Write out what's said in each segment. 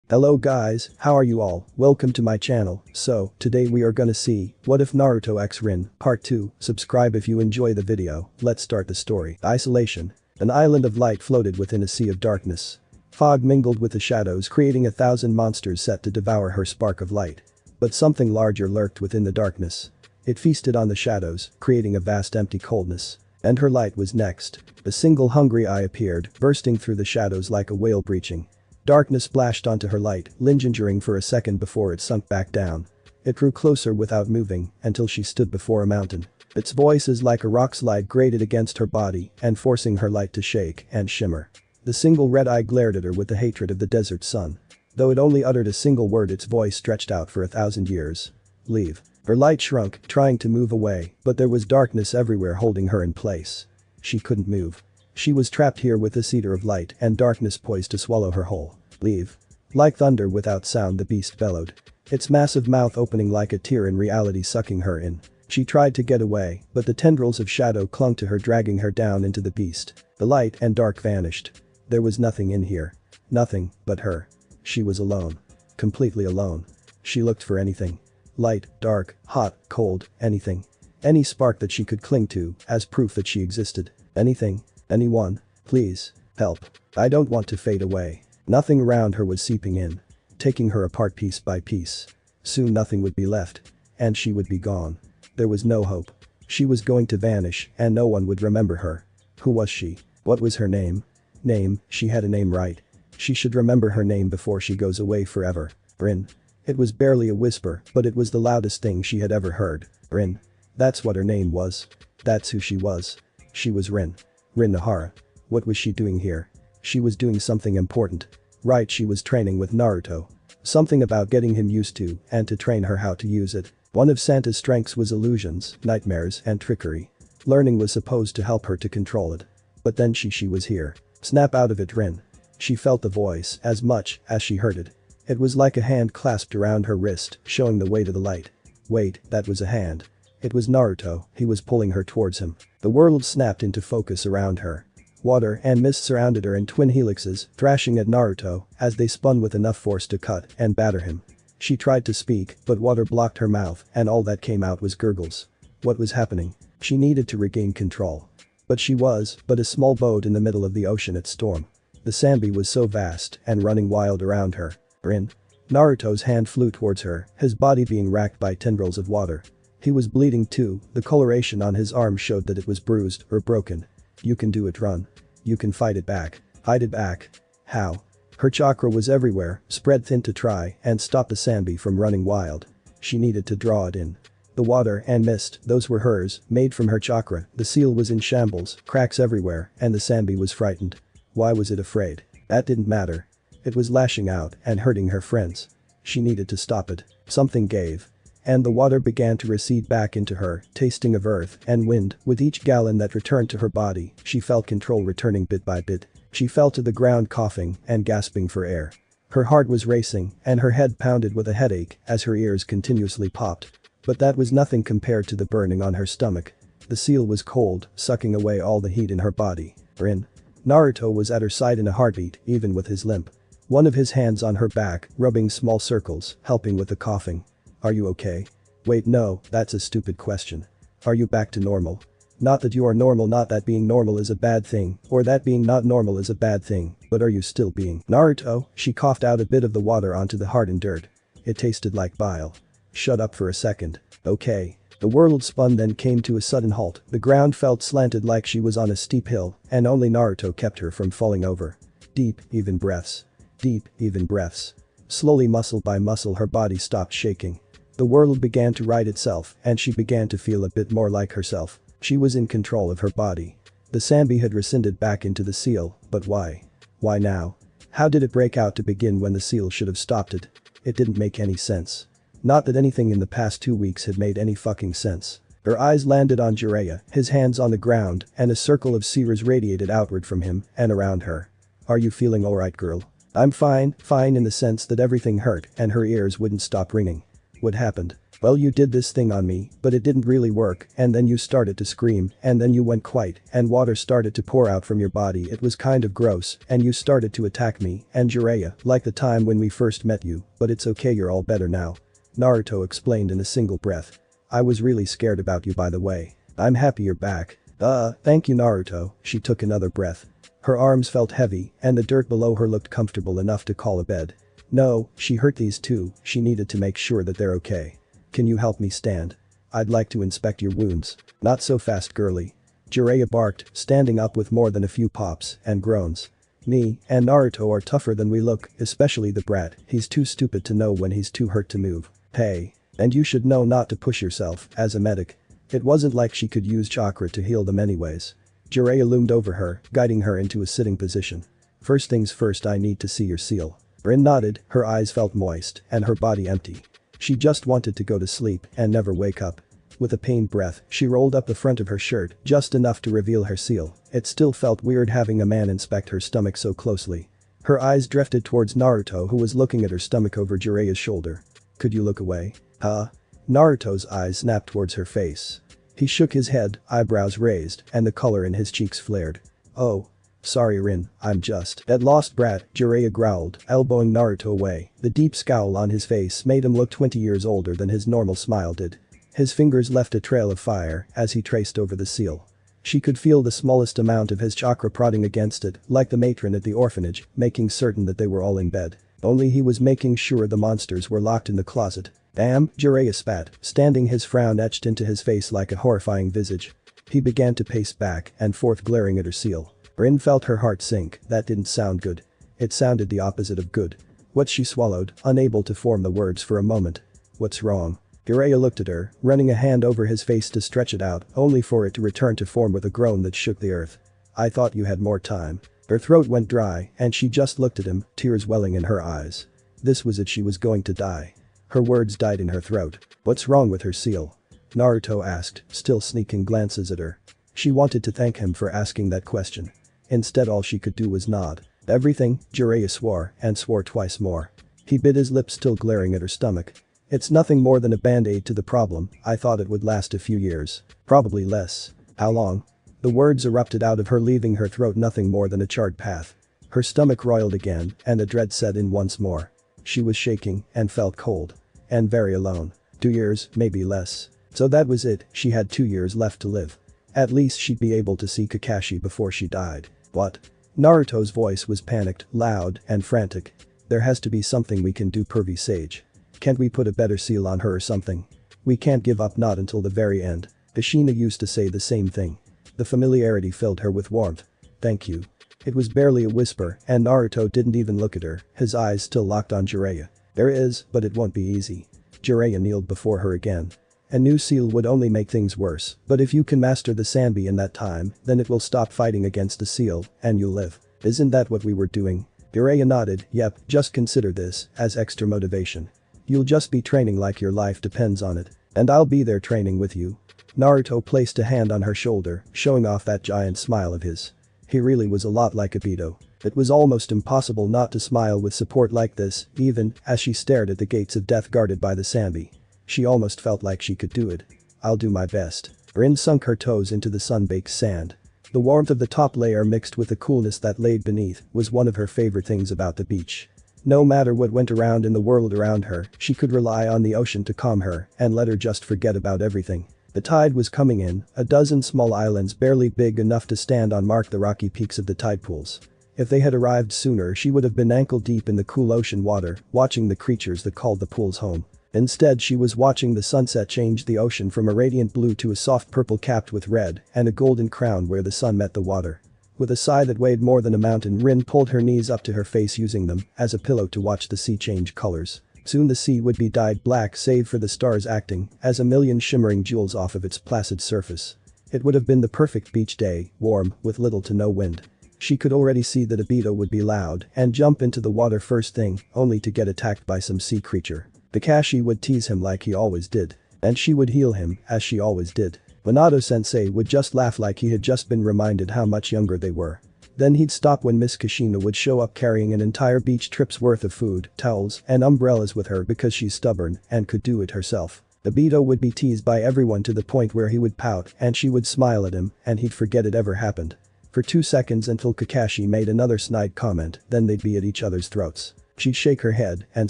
Hello guys, how are you all? Welcome to my channel. So, today we are gonna see, what if Naruto X Rin, part 2, subscribe if you enjoy the video, let's start the story. Isolation. An island of light floated within a sea of darkness. Fog mingled with the shadows creating 1,000 monsters set to devour her spark of light. But something larger lurked within the darkness. It feasted on the shadows, creating a vast empty coldness. And her light was next. A single hungry eye appeared, bursting through the shadows like a whale breaching. Darkness splashed onto her light, lingering for a second before it sunk back down. It drew closer without moving, until she stood before a mountain. Its voice is like a rock slide grated against her body and forcing her light to shake and shimmer. The single red eye glared at her with the hatred of the desert sun. Though it only uttered a single word, its voice stretched out for 1,000 years. Leave. Her light shrunk, trying to move away, but there was darkness everywhere holding her in place. She couldn't move. She was trapped here with this eater of light and darkness poised to swallow her whole. Leave. Like thunder without sound, the beast bellowed. Its massive mouth opening like a tear, in reality sucking her in. She tried to get away, but the tendrils of shadow clung to her, dragging her down into the beast. The light and dark vanished. There was nothing in here. Nothing but her. She was alone. Completely alone. She looked for anything. Light, dark, hot, cold, anything. Any spark that she could cling to as proof that she existed. Anything. Anyone. Please. Help. I don't want to fade away. Nothing around her was seeping in. Taking her apart piece by piece. Soon nothing would be left. And she would be gone. There was no hope. She was going to vanish and no one would remember her. Who was she? What was her name? Name, she had a name, right? She should remember her name before she goes away forever. Rin. It was barely a whisper, but it was the loudest thing she had ever heard. Rin. That's what her name was. That's who she was. She was Rin. Rin Nahara. What was she doing here? She was doing something important. Right, she was training with Naruto. Something about getting him used to and to train her how to use it. One of Santa's strengths was illusions, nightmares, and trickery. Learning was supposed to help her to control it. But then she was here. Snap out of it, Rin. She felt the voice as much as she heard it. It was like a hand clasped around her wrist, showing the way to the light. Wait, that was a hand. It was Naruto, he was pulling her towards him. The world snapped into focus around her. Water and mist surrounded her in twin helixes, thrashing at Naruto as they spun with enough force to cut and batter him. She tried to speak, but water blocked her mouth and all that came out was gurgles. What was happening? She needed to regain control. But she was but a small boat in the middle of the ocean at storm. The Sambi was so vast and running wild around her. Rin. Naruto's hand flew towards her, his body being racked by tendrils of water. He was bleeding too, the coloration on his arm showed that it was bruised or broken. You can do it, run. You can fight it back. Hide it back. How? Her chakra was everywhere, spread thin to try and stop the Sambi from running wild. She needed to draw it in. The water and mist, those were hers, made from her chakra. The seal was in shambles, cracks everywhere, and the Sambi was frightened. Why was it afraid? That didn't matter. It was lashing out and hurting her friends. She needed to stop it. Something gave. And the water began to recede back into her, tasting of earth and wind. With each gallon that returned to her body, she felt control returning bit by bit. She fell to the ground coughing and gasping for air. Her heart was racing and her head pounded with a headache as her ears continuously popped. But that was nothing compared to the burning on her stomach. The seal was cold, sucking away all the heat in her body. Rin. Naruto was at her side in a heartbeat, even with his limp. One of his hands on her back, rubbing small circles, helping with the coughing. Are you okay? Wait, no, that's a stupid question. Are you back to normal? Not that you are normal, not that being normal is a bad thing, or that being not normal is a bad thing, but are you still being Naruto? She coughed out a bit of the water onto the hardened dirt. It tasted like bile. Shut up for a second. Okay. The world spun, then came to a sudden halt. The ground felt slanted like she was on a steep hill, and only Naruto kept her from falling over. Deep, even breaths. Deep, even breaths. Slowly, muscle by muscle, her body stopped shaking. The world began to right itself and she began to feel a bit more like herself. She was in control of her body. The Sambi had rescinded back into the seal, but why? Why now? How did it break out to begin when the seal should have stopped it? It didn't make any sense. Not that anything in the past 2 weeks had made any fucking sense. Her eyes landed on Jiraiya, his hands on the ground, and a circle of seers radiated outward from him and around her. Are you feeling alright, girl? I'm fine in the sense that everything hurt and her ears wouldn't stop ringing. What happened? Well, you did this thing on me, but it didn't really work, and then you started to scream, and then you went quiet, and water started to pour out from your body. It was kind of gross, and you started to attack me, and Jiraiya, like the time when we first met you, but it's okay, you're all better now. Naruto explained in a single breath. I was really scared about you, by the way. I'm happy you're back. Thank you, Naruto. She took another breath. Her arms felt heavy, and the dirt below her looked comfortable enough to call a bed. No, she hurt these too, she needed to make sure that they're okay. Can you help me stand? I'd like to inspect your wounds. Not so fast, girly. Jiraiya barked, standing up with more than a few pops and groans. Me and Naruto are tougher than we look, especially the brat. He's too stupid to know when he's too hurt to move. Hey. And you should know not to push yourself, as a medic. It wasn't like she could use chakra to heal them anyways. Jiraiya loomed over her, guiding her into a sitting position. First things first, I need to see your seal. Rin nodded, her eyes felt moist and her body empty. She just wanted to go to sleep and never wake up. With a pained breath, she rolled up the front of her shirt just enough to reveal her seal. It still felt weird having a man inspect her stomach so closely. Her eyes drifted towards Naruto, who was looking at her stomach over Jiraiya's shoulder. Could you look away? Huh? Naruto's eyes snapped towards her face. He shook his head, eyebrows raised, and the color in his cheeks flared. Oh. Sorry, Rin, I'm just that lost brat, Jiraiya growled, elbowing Naruto away. The deep scowl on his face made him look 20 years older than his normal smile did. His fingers left a trail of fire as he traced over the seal. She could feel the smallest amount of his chakra prodding against it, like the matron at the orphanage, making certain that they were all in bed. Only he was making sure the monsters were locked in the closet. Damn, Jiraiya spat, standing, his frown etched into his face like a horrifying visage. He began to pace back and forth, glaring at her seal. Rin felt her heart sink. That didn't sound good. It sounded the opposite of good. What? She swallowed, unable to form the words for a moment. What's wrong? Jiraiya looked at her, running a hand over his face to stretch it out, only for it to return to form with a groan that shook the earth. I thought you had more time. Her throat went dry, and she just looked at him, tears welling in her eyes. This was it, she was going to die. Her words died in her throat. What's wrong with her seal? Naruto asked, still sneaking glances at her. She wanted to thank him for asking that question. Instead, all she could do was nod. Everything, Jiraiya swore, and swore twice more. He bit his lips, still glaring at her stomach. It's nothing more than a band-aid to the problem. I thought it would last a few years. Probably less. How long? The words erupted out of her, leaving her throat nothing more than a charred path. Her stomach roiled again, and the dread set in once more. She was shaking and felt cold. And very alone. 2 years, maybe less. So that was it, she had 2 years left to live. At least she'd be able to see Kakashi before she died. What? Naruto's voice was panicked, loud, and frantic. There has to be something we can do, pervy sage. Can't we put a better seal on her or something? We can't give up, not until the very end. Ashina used to say the same thing. The familiarity filled her with warmth. Thank you. It was barely a whisper, and Naruto didn't even look at her, his eyes still locked on Jiraiya. There is, but it won't be easy. Jiraiya kneeled before her again. A new seal would only make things worse, but if you can master the Sanbi in that time, then it will stop fighting against the seal, and you'll live. Isn't that what we were doing? Jiraiya nodded. Yep, just consider this as extra motivation. You'll just be training like your life depends on it. And I'll be there training with you. Naruto placed a hand on her shoulder, showing off that giant smile of his. He really was a lot like Obito. It was almost impossible not to smile with support like this, even as she stared at the gates of death guarded by the Sanbi. She almost felt like she could do it. I'll do my best. Rin sunk her toes into the sun-baked sand. The warmth of the top layer mixed with the coolness that laid beneath was one of her favorite things about the beach. No matter what went around in the world around her, she could rely on the ocean to calm her and let her just forget about everything. The tide was coming in, a dozen small islands barely big enough to stand on marked the rocky peaks of the tide pools. If they had arrived sooner, she would have been ankle deep in the cool ocean water, watching the creatures that called the pools home. Instead, she was watching the sunset change the ocean from a radiant blue to a soft purple capped with red and a golden crown where the sun met the water. With a sigh that weighed more than a mountain, Rin pulled her knees up to her face, using them as a pillow to watch the sea change colors. Soon the sea would be dyed black save for the stars acting as a million shimmering jewels off of its placid surface. It would have been the perfect beach day, warm, with little to no wind. She could already see that Obito would be loud and jump into the water first thing, only to get attacked by some sea creature. Kakashi would tease him like he always did. And she would heal him, as she always did. Minato-sensei would just laugh like he had just been reminded how much younger they were. Then he'd stop when Miss Kashina would show up carrying an entire beach trip's worth of food, towels, and umbrellas with her because she's stubborn and could do it herself. Obito would be teased by everyone to the point where he would pout and she would smile at him and he'd forget it ever happened. For 2 seconds until Kakashi made another snide comment, then they'd be at each other's throats. She'd shake her head and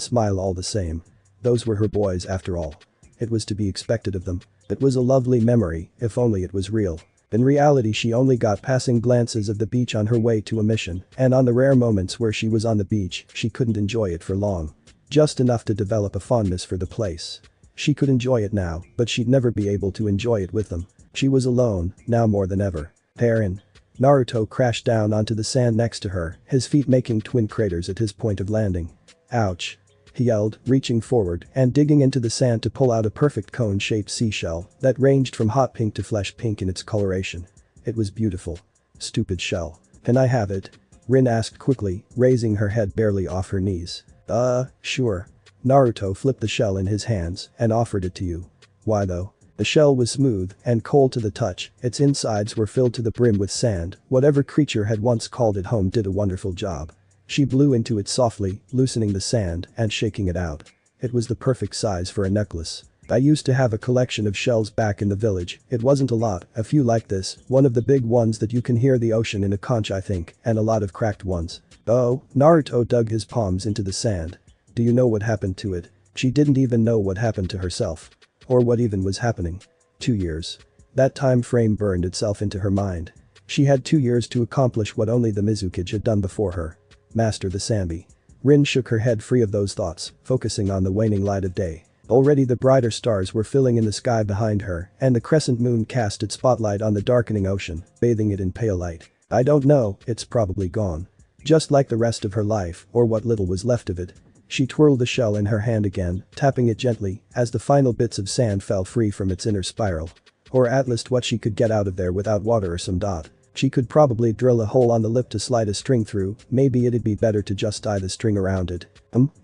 smile all the same. Those were her boys after all. It was to be expected of them. It was a lovely memory, if only it was real. In reality she only got passing glances of the beach on her way to a mission, and on the rare moments where she was on the beach, she couldn't enjoy it for long. Just enough to develop a fondness for the place. She could enjoy it now, but she'd never be able to enjoy it with them. She was alone, now more than ever. Therein. Naruto crashed down onto the sand next to her, his feet making twin craters at his point of landing. Ouch. He yelled, reaching forward and digging into the sand to pull out a perfect cone-shaped seashell that ranged from hot pink to flesh pink in its coloration. It was beautiful. Stupid shell. Can I have it? Rin asked quickly, raising her head barely off her knees. Sure. Naruto flipped the shell in his hands and offered it to you. Why though? The shell was smooth and cold to the touch, its insides were filled to the brim with sand, whatever creature had once called it home did a wonderful job. She blew into it softly, loosening the sand and shaking it out. It was the perfect size for a necklace. I used to have a collection of shells back in the village, it wasn't a lot, a few like this, one of the big ones that you can hear the ocean in a conch I think, and a lot of cracked ones. Oh, Naruto dug his palms into the sand. Do you know what happened to it? She didn't even know what happened to herself. Or what even was happening. 2 years. That time frame burned itself into her mind. She had 2 years to accomplish what only the Mizukage had done before her. Master the Sambi. Rin shook her head free of those thoughts, focusing on the waning light of day. Already the brighter stars were filling in the sky behind her, and the crescent moon cast its spotlight on the darkening ocean, bathing it in pale light. I don't know, it's probably gone. Just like the rest of her life, or what little was left of it. She twirled the shell in her hand again, tapping it gently as the final bits of sand fell free from its inner spiral. Or at least what she could get out of there without water or some dot. She could probably drill a hole on the lip to slide a string through, maybe it'd be better to just tie the string around it.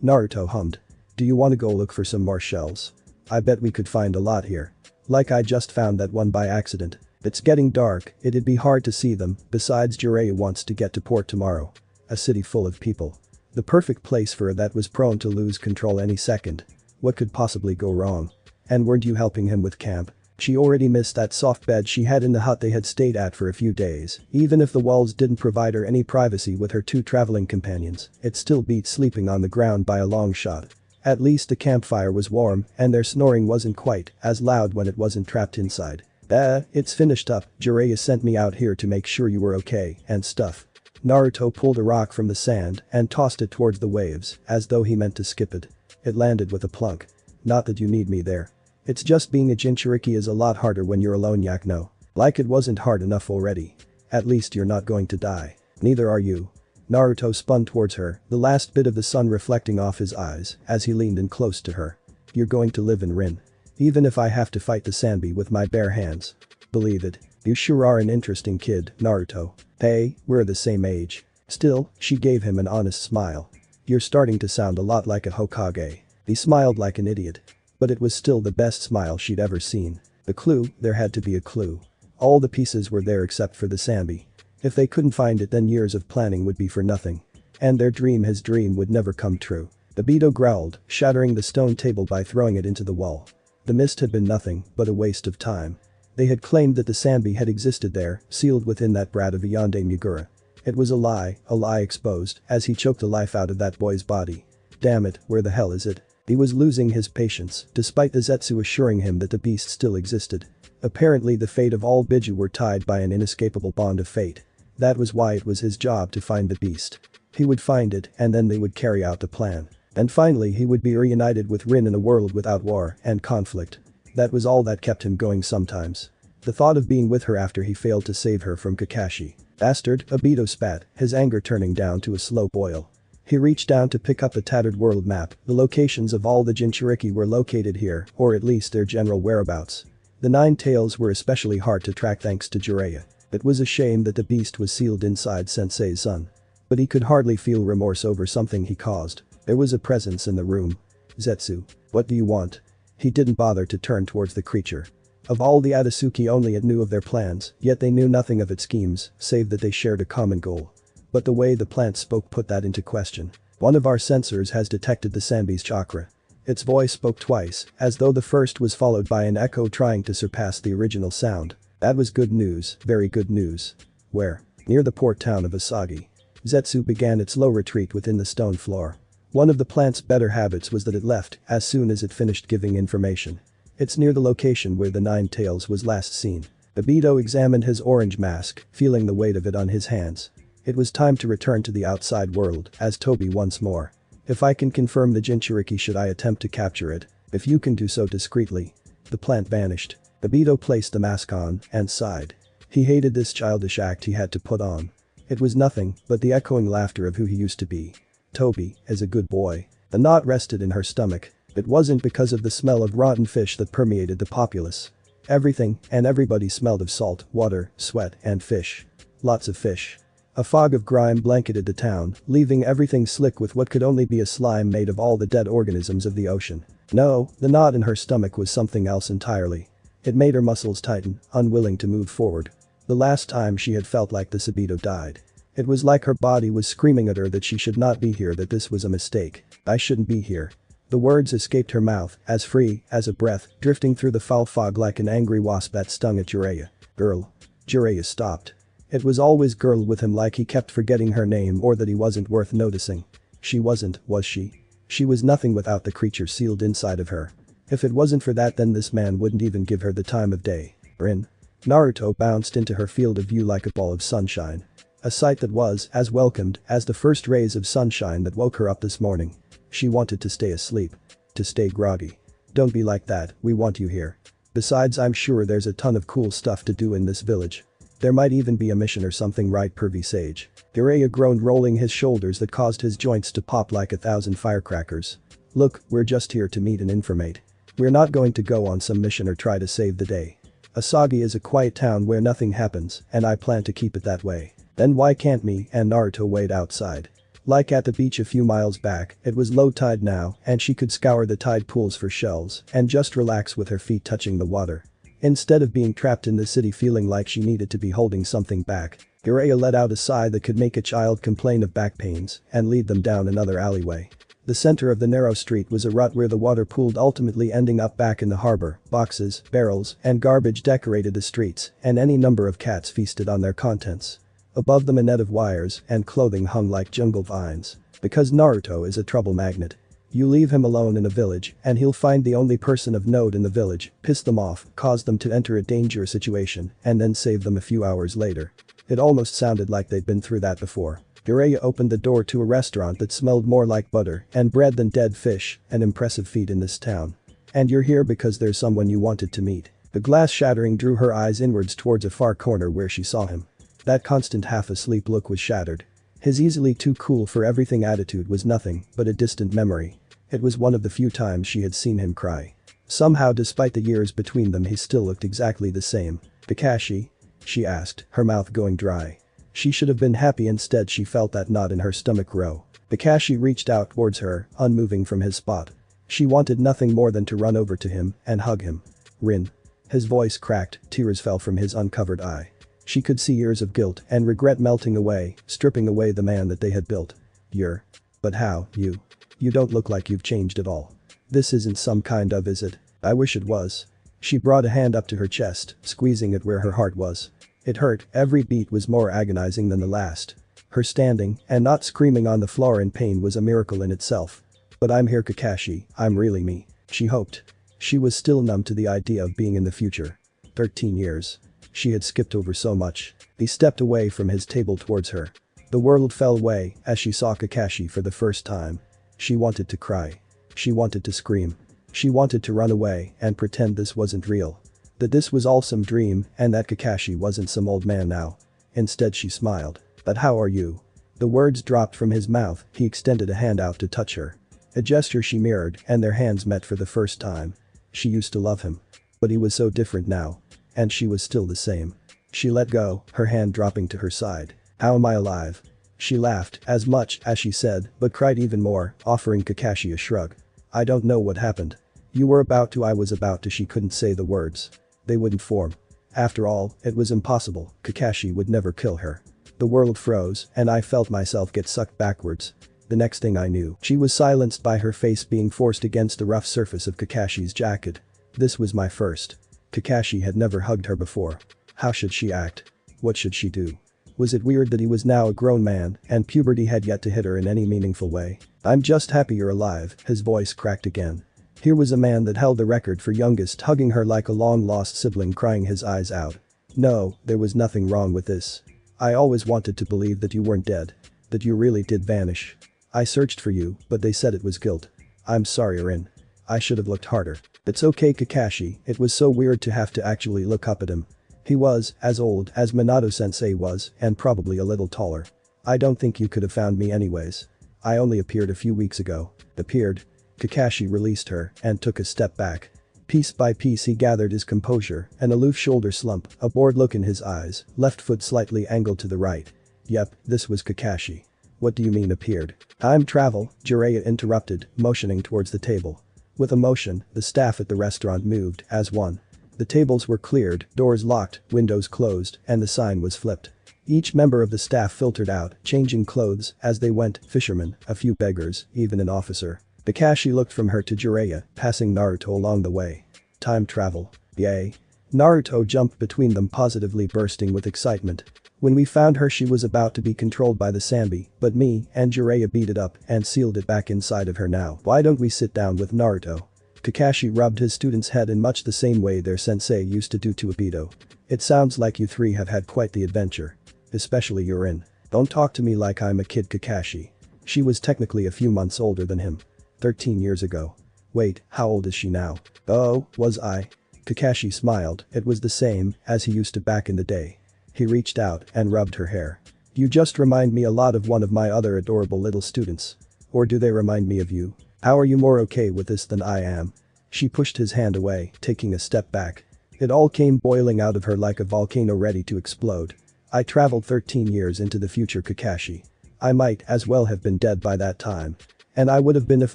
Naruto hummed. Do you want to go look for some more shells? I bet we could find a lot here. Like I just found that one by accident. It's getting dark, it'd be hard to see them, besides Jiraiya wants to get to port tomorrow. A city full of people. The perfect place for her that was prone to lose control any second. What could possibly go wrong? And weren't you helping him with camp? She already missed that soft bed she had in the hut they had stayed at for a few days. Even if the walls didn't provide her any privacy with her 2 traveling companions, it still beat sleeping on the ground by a long shot. At least the campfire was warm and their snoring wasn't quite as loud when it wasn't trapped inside. It's finished up, Jiraiya sent me out here to make sure you were okay and stuff. Naruto pulled a rock from the sand and tossed it towards the waves, as though he meant to skip it. It landed with a plunk. Not that you need me there. It's just being a Jinchuriki is a lot harder when you're alone, Yakno. Like it wasn't hard enough already. At least you're not going to die. Neither are you. Naruto spun towards her, the last bit of the sun reflecting off his eyes as he leaned in close to her. You're going to live in Rin. Even if I have to fight the Sanbi with my bare hands. Believe it. You sure are an interesting kid, Naruto. Hey, we're the same age. Still, she gave him an honest smile. You're starting to sound a lot like a Hokage. He smiled like an idiot. But it was still the best smile she'd ever seen. The clue, there had to be a clue. All the pieces were there except for the Sanbi. If they couldn't find it then years of planning would be for nothing. And their dream, his dream, would never come true. Obito growled, shattering the stone table by throwing it into the wall. The mist had been nothing but a waste of time. They had claimed that the Sanbi had existed there, sealed within that brat of a Yonde Migura. It was a lie exposed as he choked the life out of that boy's body. Damn it, where the hell is it? He was losing his patience, despite the Zetsu assuring him that the beast still existed. Apparently the fate of all Biju were tied by an inescapable bond of fate. That was why it was his job to find the beast. He would find it and then they would carry out the plan. And finally he would be reunited with Rin in a world without war and conflict. That was all that kept him going sometimes. The thought of being with her after he failed to save her from Kakashi. Bastard, Obito spat, his anger turning down to a slow boil. He reached down to pick up the tattered world map. The locations of all the Jinchuriki were located here, or at least their general whereabouts. The 9 tails were especially hard to track thanks to Jiraiya. It was a shame that the beast was sealed inside Sensei's son. But he could hardly feel remorse over something he caused. There was a presence in the room. Zetsu, what do you want? He didn't bother to turn towards the creature. Of all the Adasuki only it knew of their plans, yet they knew nothing of its schemes, save that they shared a common goal. but the way the plant spoke put that into question. One of our sensors has detected the Sanbi's chakra. Its voice spoke twice, as though the first was followed by an echo trying to surpass the original sound. That was good news, very good news. Where? Near the port town of Asagi. Zetsu began its slow retreat within the stone floor. One of the plant's better habits was that it left as soon as it finished giving information. It's near the location where the Nine Tails was last seen. Obito examined his orange mask, feeling the weight of it on his hands. It was time to return to the outside world, as Toby once more. If I can confirm the Jinchuriki, should I attempt to capture it? If you can do so discreetly. The plant vanished. Obito placed the mask on and sighed. He hated this childish act he had to put on. It was nothing but the echoing laughter of who he used to be. Toby is a good boy. The knot rested in her stomach. It wasn't because of the smell of rotten fish that permeated the populace. Everything and everybody smelled of salt, water, sweat, and fish. Lots of fish. A fog of grime blanketed the town, leaving everything slick with what could only be a slime made of all the dead organisms of the ocean. No, the knot in her stomach was something else entirely. It made her muscles tighten, unwilling to move forward. The last time she had felt like this, Obito died. It was like her body was screaming at her that she should not be here, that this was a mistake. I shouldn't be here. The words escaped her mouth, as free as a breath, drifting through the foul fog like an angry wasp that stung at Jiraiya. Girl. Jiraiya stopped. It was always girl with him, like he kept forgetting her name or that he wasn't worth noticing. She wasn't, was she? She was nothing without the creature sealed inside of her. If it wasn't for that, then this man wouldn't even give her the time of day. Rin. Naruto bounced into her field of view like a ball of sunshine. A sight that was as welcomed as the first rays of sunshine that woke her up this morning. She wanted to stay asleep. To stay groggy. Don't be like that, we want you here. Besides, I'm sure there's a ton of cool stuff to do in this village. There might even be a mission or something, right, pervy sage? Jiraiya groaned, rolling his shoulders that caused his joints to pop like 1,000 firecrackers. Look, we're just here to meet and informate. We're not going to go on some mission or try to save the day. Asagi is a quiet town where nothing happens, and I plan to keep it that way. Then why can't me and Naruto wait outside? Like at the beach a few miles back, it was low tide now, and she could scour the tide pools for shells and just relax with her feet touching the water. Instead of being trapped in the city feeling like she needed to be holding something back, Jiraiya let out a sigh that could make a child complain of back pains and lead them down another alleyway. The center of the narrow street was a rut where the water pooled, ultimately ending up back in the harbor. Boxes, barrels, and garbage decorated the streets, and any number of cats feasted on their contents. Above them a net of wires and clothing hung like jungle vines. Because Naruto is a trouble magnet. You leave him alone in a village and he'll find the only person of note in the village, piss them off, cause them to enter a dangerous situation, and then save them a few hours later. It almost sounded like they'd been through that before. Jiraiya opened the door to a restaurant that smelled more like butter and bread than dead fish, an impressive feat in this town. And you're here because there's someone you wanted to meet. The glass shattering drew her eyes inwards towards a far corner where she saw him. That constant half-asleep look was shattered. His easily too cool for everything attitude was nothing but a distant memory. It was one of the few times she had seen him cry. Somehow, despite the years between them, he still looked exactly the same. Kakashi? She asked, her mouth going dry. She should have been happy, instead she felt that knot in her stomach grow. Kakashi reached out towards her, unmoving from his spot. She wanted nothing more than to run over to him and hug him. Rin. His voice cracked, tears fell from his uncovered eye. She could see years of guilt and regret melting away, stripping away the man that they had built. You're. But how, you? You don't look like you've changed at all. This isn't some kind of, is it? I wish it was. She brought a hand up to her chest, squeezing it where her heart was. It hurt, every beat was more agonizing than the last. Her standing and not screaming on the floor in pain was a miracle in itself. But I'm here, Kakashi, I'm really me. She hoped. She was still numb to the idea of being in the future. 13 years. She had skipped over so much. He stepped away from his table towards her. The world fell away as she saw Kakashi for the first time. She wanted to cry. She wanted to scream. She wanted to run away and pretend this wasn't real. That this was all some dream and that Kakashi wasn't some old man now. Instead she smiled. But how are you? The words dropped from his mouth, he extended a hand out to touch her. A gesture she mirrored and their hands met for the first time. She used to love him. But he was so different now. And she was still the same. She let go, her hand dropping to her side. How am I alive? She laughed as much as she said, but cried even more, offering Kakashi a shrug. I don't know what happened. You were about to, I was about to, she couldn't say the words. They wouldn't form. After all, it was impossible, Kakashi would never kill her. The world froze, and I felt myself get sucked backwards. The next thing I knew, she was silenced by her face being forced against the rough surface of Kakashi's jacket. This was my first. Kakashi had never hugged her before. How should she act? What should she do? Was it weird that he was now a grown man and puberty had yet to hit her in any meaningful way? "I'm just happy you're alive," his voice cracked again. Here was a man that held the record for youngest hugging her like a long-lost sibling crying his eyes out. No, there was nothing wrong with this. I always wanted to believe that you weren't dead. That you really did vanish. I searched for you, but they said it was guilt. I'm sorry, Rin. I should have looked harder. It's okay, Kakashi, it was so weird to have to actually look up at him. He was as old as Minato-sensei was and probably a little taller. I don't think you could have found me anyways. I only appeared a few weeks ago. Appeared? Kakashi released her and took a step back. Piece by piece he gathered his composure, an aloof shoulder slump, a bored look in his eyes, left foot slightly angled to the right. Yep, this was Kakashi. What do you mean appeared? Time travel, Jiraiya interrupted, motioning towards the table. With a motion, the staff at the restaurant moved as one. The tables were cleared, doors locked, windows closed, and the sign was flipped. Each member of the staff filtered out, changing clothes as they went, fishermen, a few beggars, even an officer. Kakashi looked from her to Jiraiya, passing Naruto along the way. Time travel. Yay. Naruto jumped between them, positively bursting with excitement. When we found her, she was about to be controlled by the Sanbi, but me and Jiraiya beat it up and sealed it back inside of her now. Why don't we sit down with Naruto? Kakashi rubbed his student's head in much the same way their sensei used to do to Obito. It sounds like you three have had quite the adventure. Especially Rin. Don't talk to me like I'm a kid, Kakashi. She was technically a few months older than him. 13 years ago. Wait, how old is she now? Oh, was I? Kakashi smiled, it was the same as he used to back in the day. He reached out and rubbed her hair. You just remind me a lot of one of my other adorable little students. Or do they remind me of you? How are you more okay with this than I am? She pushed his hand away, taking a step back. It all came boiling out of her like a volcano ready to explode. I traveled 13 years into the future, Kakashi. I might as well have been dead by that time. And I would have been if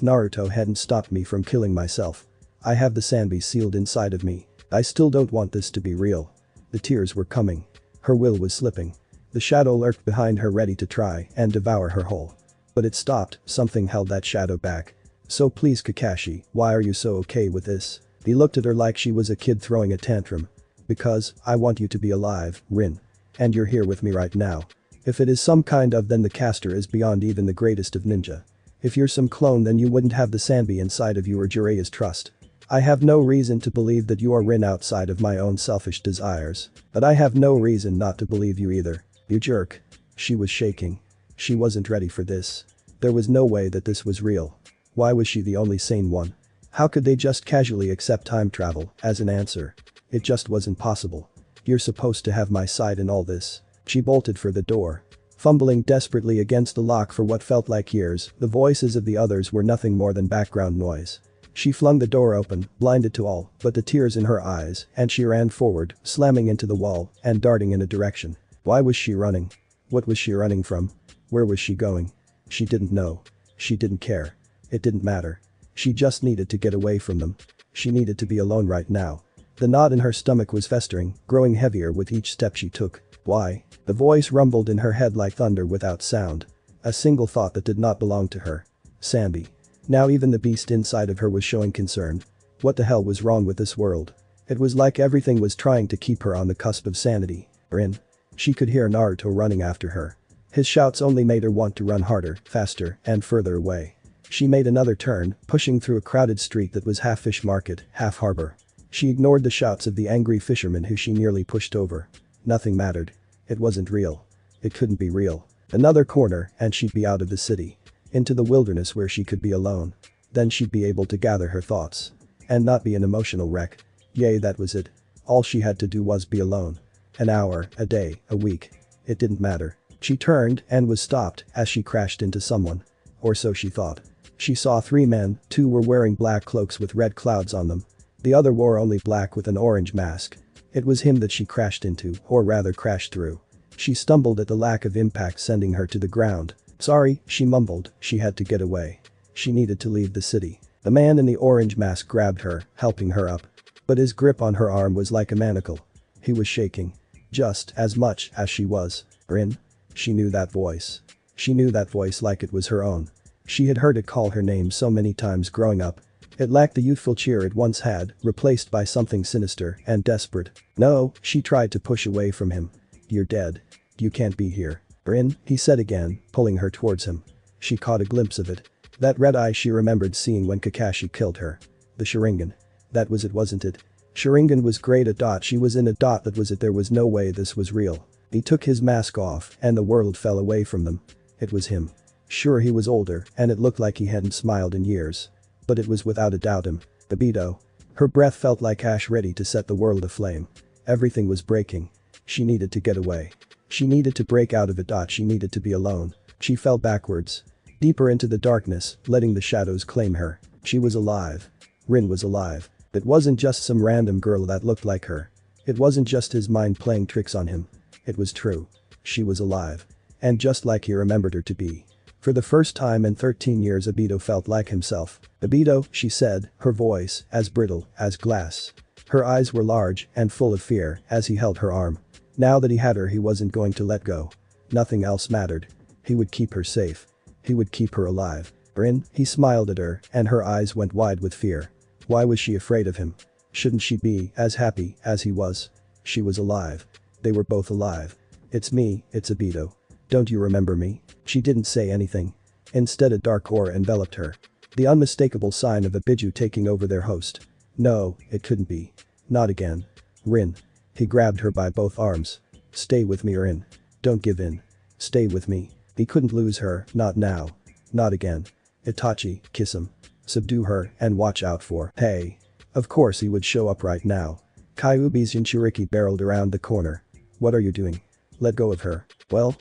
Naruto hadn't stopped me from killing myself. I have the Sanbi sealed inside of me. I still don't want this to be real. The tears were coming. Her will was slipping. The shadow lurked behind her ready to try and devour her whole. But it stopped, something held that shadow back. So please, Kakashi, why are you so okay with this? He looked at her like she was a kid throwing a tantrum. Because, I want you to be alive, Rin. And you're here with me right now. If it is some kind of, then the caster is beyond even the greatest of ninja. If you're some clone, then you wouldn't have the Sanbi inside of you or Jiraiya's trust. I have no reason to believe that you are Rin outside of my own selfish desires. But I have no reason not to believe you either. You jerk. She was shaking. She wasn't ready for this. There was no way that this was real. Why was she the only sane one? How could they just casually accept time travel as an answer? It just wasn't possible. You're supposed to have my side in all this. She bolted for the door. Fumbling desperately against the lock for what felt like years, the voices of the others were nothing more than background noise. She flung the door open, blinded to all but the tears in her eyes, and she ran forward, slamming into the wall and darting in a direction. Why was she running? What was she running from? Where was she going? She didn't know. She didn't care. It didn't matter. She just needed to get away from them. She needed to be alone right now. The knot in her stomach was festering, growing heavier with each step she took. Why? The voice rumbled in her head like thunder without sound. A single thought that did not belong to her. Sanbi. Now even the beast inside of her was showing concern. What the hell was wrong with this world? It was like everything was trying to keep her on the cusp of sanity. Rin. She could hear Naruto running after her. His shouts only made her want to run harder, faster, and further away. She made another turn, pushing through a crowded street that was half fish market, half harbor. She ignored the shouts of the angry fishermen who she nearly pushed over. Nothing mattered. It wasn't real. It couldn't be real. Another corner and she'd be out of the city. Into the wilderness where she could be alone. Then she'd be able to gather her thoughts. And not be an emotional wreck. Yay, that was it. All she had to do was be alone. An hour, a day, a week. It didn't matter. She turned and was stopped as she crashed into someone. Or so she thought. She saw 3 men, 2 were wearing black cloaks with red clouds on them. The other wore only black with an orange mask. It was him that she crashed into, or rather crashed through. She stumbled at the lack of impact, sending her to the ground. Sorry, she mumbled, she had to get away. She needed to leave the city. The man in the orange mask grabbed her, helping her up. But his grip on her arm was like a manacle. He was shaking. Just as much as she was. Rin? She knew that voice. She knew that voice like it was her own. She had heard it call her name so many times growing up. It lacked the youthful cheer it once had, replaced by something sinister and desperate. No, she tried to push away from him. You're dead. You can't be here. Rin, he said again, pulling her towards him. She caught a glimpse of it. That red eye she remembered seeing when Kakashi killed her. The Sharingan. That was it, wasn't it? Sharingan was great at dot, she was in a dot, that was it, there was no way this was real. He took his mask off and the world fell away from them. It was him. Sure, he was older and it looked like he hadn't smiled in years. But it was without a doubt him. Obito. Her breath felt like ash ready to set the world aflame. Everything was breaking. She needed to get away. She needed to break out of it. She needed to be alone. She fell backwards. Deeper into the darkness, letting the shadows claim her. She was alive. Rin was alive. It wasn't just some random girl that looked like her. It wasn't just his mind playing tricks on him. It was true. She was alive. And just like he remembered her to be. For the first time in 13 years, Obito felt like himself. Obito, she said, her voice as brittle as glass. Her eyes were large and full of fear as he held her arm. Now that he had her, he wasn't going to let go. Nothing else mattered. He would keep her safe. He would keep her alive. Rin, he smiled at her and her eyes went wide with fear. Why was she afraid of him? Shouldn't she be as happy as he was? She was alive. They were both alive. It's me, it's Obito. Don't you remember me? She didn't say anything. Instead, a dark aura enveloped her. The unmistakable sign of a Biju taking over their host. No, it couldn't be. Not again. Rin. He grabbed her by both arms. Stay with me, Rin. Don't give in. Stay with me. He couldn't lose her, not now. Not again. Itachi, kiss him. Subdue her and watch out for. Hey. Of course he would show up right now. Kyuubi's Jinchuriki barreled around the corner. What are you doing? Let go of her. Well.